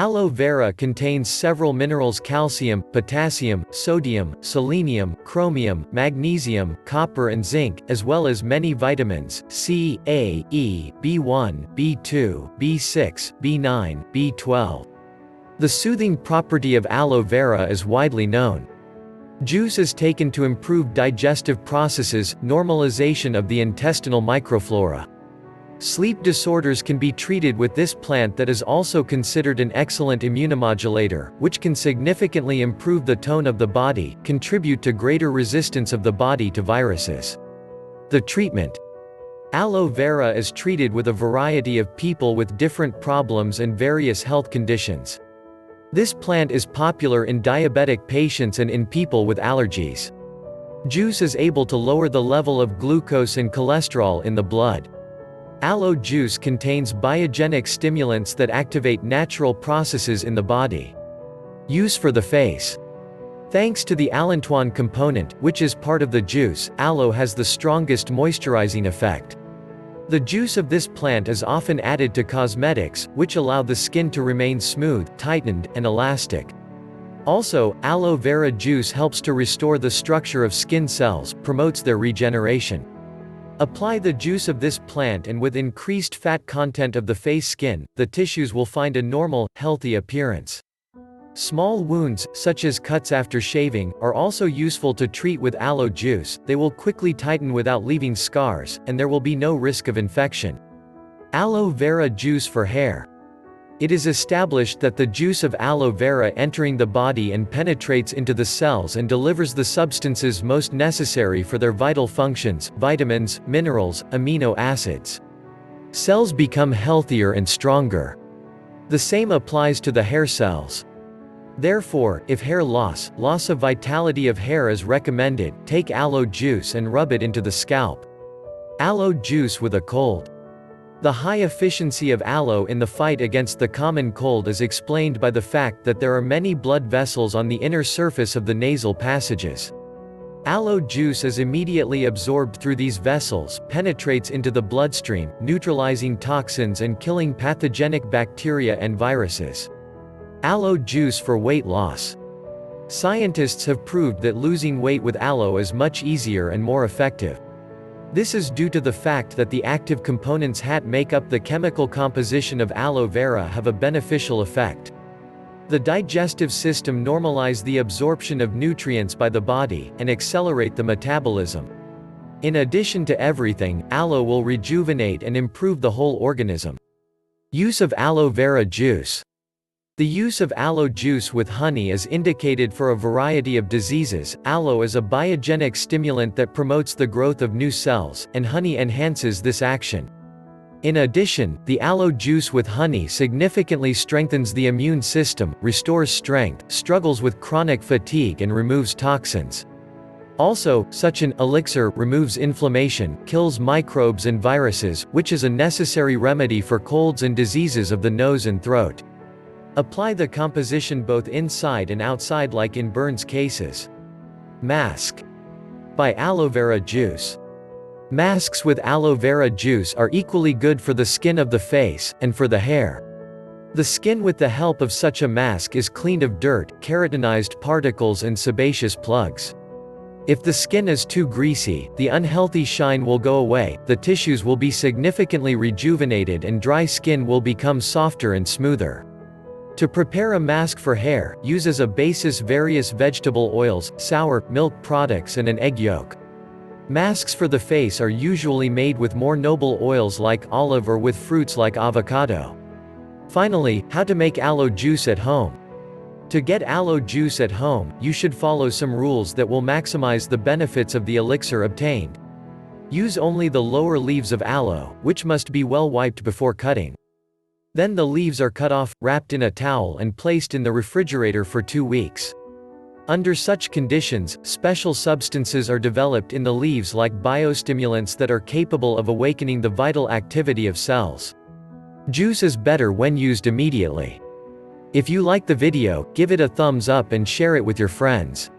Aloe vera contains several minerals: calcium, potassium, sodium, selenium, chromium, magnesium, copper and zinc, as well as many vitamins, C, A, E, B1, B2, B6, B9, B12. The soothing property of aloe vera is widely known. Juice is taken to improve digestive processes, normalization of the intestinal microflora. Sleep disorders can be treated with this plant that is also considered an excellent immunomodulator, which can significantly improve the tone of the body, contribute to greater resistance of the body to viruses. The treatment. Aloe vera is treated with a variety of people with different problems and various health conditions. This plant is popular in diabetic patients and in people with allergies. Juice is able to lower the level of glucose and cholesterol in the blood. Aloe juice contains biogenic stimulants that activate natural processes in the body. Use for the face. Thanks to the allantoin component, which is part of the juice, aloe has the strongest moisturizing effect. The juice of this plant is often added to cosmetics, which allow the skin to remain smooth, tightened, and elastic. Also, aloe vera juice helps to restore the structure of skin cells, promotes their regeneration. Apply the juice of this plant and with increased fat content of the face skin, the tissues will find a normal, healthy appearance. Small wounds, such as cuts after shaving, are also useful to treat with aloe juice. They will quickly tighten without leaving scars, and there will be no risk of infection. Aloe vera juice for hair. It is established that the juice of aloe vera entering the body and penetrates into the cells and delivers the substances most necessary for their vital functions, vitamins, minerals, amino acids. Cells become healthier and stronger. The same applies to the hair cells. Therefore, if hair loss of vitality of hair is recommended, take aloe juice and rub it into the scalp. Aloe juice with a cold. The high efficiency of aloe in the fight against the common cold is explained by the fact that there are many blood vessels on the inner surface of the nasal passages. Aloe juice is immediately absorbed through these vessels, penetrates into the bloodstream, neutralizing toxins and killing pathogenic bacteria and viruses. Aloe juice for weight loss. Scientists have proved that losing weight with aloe is much easier and more effective. This is due to the fact that the active components that make up the chemical composition of aloe vera have a beneficial effect. The digestive system normalize the absorption of nutrients by the body, and accelerate the metabolism. In addition to everything, aloe will rejuvenate and improve the whole organism. Use of aloe vera juice. The use of aloe juice with honey is indicated for a variety of diseases. Aloe is a biogenic stimulant that promotes the growth of new cells, and honey enhances this action. In addition, the aloe juice with honey significantly strengthens the immune system, restores strength, struggles with chronic fatigue and removes toxins. Also, such an elixir removes inflammation, kills microbes and viruses, which is a necessary remedy for colds and diseases of the nose and throat. Apply the composition both inside and outside like in burns cases. Mask. By Aloe Vera Juice. Masks with aloe vera juice are equally good for the skin of the face, and for the hair. The skin with the help of such a mask is cleaned of dirt, keratinized particles and sebaceous plugs. If the skin is too greasy, the unhealthy shine will go away, the tissues will be significantly rejuvenated and dry skin will become softer and smoother. To prepare a mask for hair, use as a basis various vegetable oils, sour, milk products and an egg yolk. Masks for the face are usually made with more noble oils like olive or with fruits like avocado. Finally, how to make aloe juice at home. To get aloe juice at home, you should follow some rules that will maximize the benefits of the elixir obtained. Use only the lower leaves of aloe, which must be well wiped before cutting. Then the leaves are cut off, wrapped in a towel and placed in the refrigerator for 2 weeks. Under such conditions, special substances are developed in the leaves like biostimulants that are capable of awakening the vital activity of cells. Juice is better when used immediately. If you like the video, give it a thumbs up and share it with your friends.